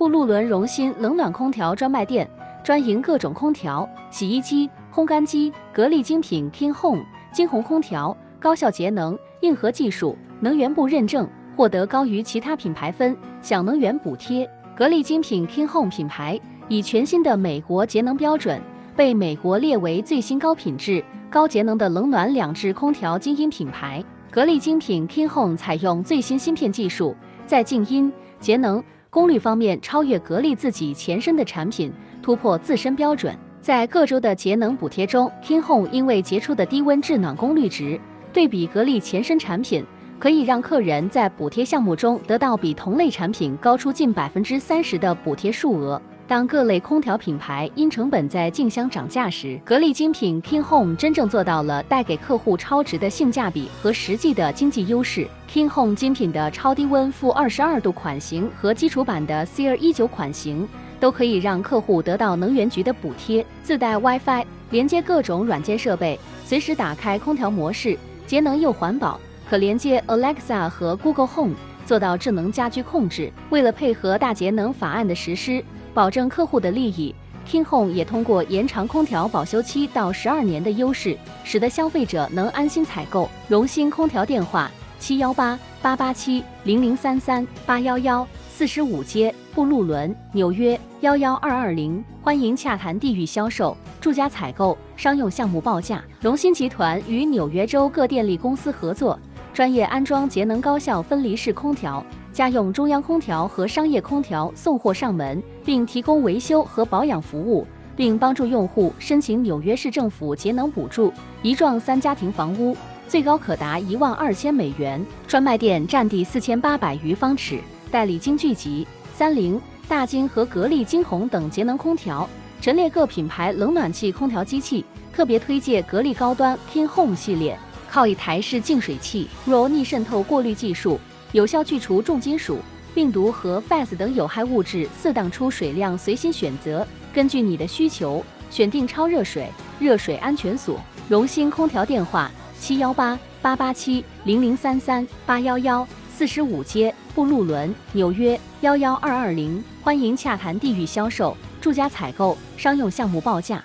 布陆伦荣新冷暖空调专卖店，专营各种空调、洗衣机、烘干机、格力精品 King Home 金鸿空调，高效节能，硬核技术，能源部认证，获得高于其他品牌分享能源补贴。格力精品 King Home 品牌以全新的美国节能标准，被美国列为最新高品质、高节能的冷暖两制空调精英品牌。格力精品 King Home 采用最新芯片技术，在静音、节能、功率方面超越格力自己前身的产品，突破自身标准。在各州的节能补贴中 ，King Home 因为杰出的低温制暖功率值，对比格力前身产品，可以让客人在补贴项目中得到比同类产品高出近30%的补贴数额。当各类空调品牌因成本在竞相涨价时，格力精品 King Home 真正做到了带给客户超值的性价比和实际的经济优势。King Home 精品的超低温负22度款型和基础版的 CR19 款型，都可以让客户得到能源局的补贴，自带 WiFi， 连接各种软件设备，随时打开空调模式，节能又环保，可连接 Alexa 和 Google Home， 做到智能家居控制。为了配合大节能法案的实施，保证客户的利益， King Home 也通过延长空调保修期到12年的优势，使得消费者能安心采购。荣新空调电话718-887-0033-811，45街布陆伦，纽约11220，欢迎洽谈地域销售、住家采购、商用项目报价。荣新集团与纽约州各电力公司合作，专业安装节能高效分离式空调、家用中央空调和商业空调送货上门，并提供维修和保养服务，并帮助用户申请纽约市政府节能补助，1幢3家庭房屋最高可达$12,000。专卖店占地4800余方尺，代理京聚集、三菱、大金和格力金鸿等节能空调，陈列各品牌冷暖气空调机器，特别推荐格力高端 King Home 系列，靠一台式净水器 RO 逆渗透过滤技术，有效去除重金属、病毒和 FAS 等有害物质，适当出水量随心选择，根据你的需求选定超热水、热水安全锁。荣新空调电话718-887-0033-811，45街布陆伦，纽约11220，欢迎洽谈地域销售、住家采购、商用项目报价。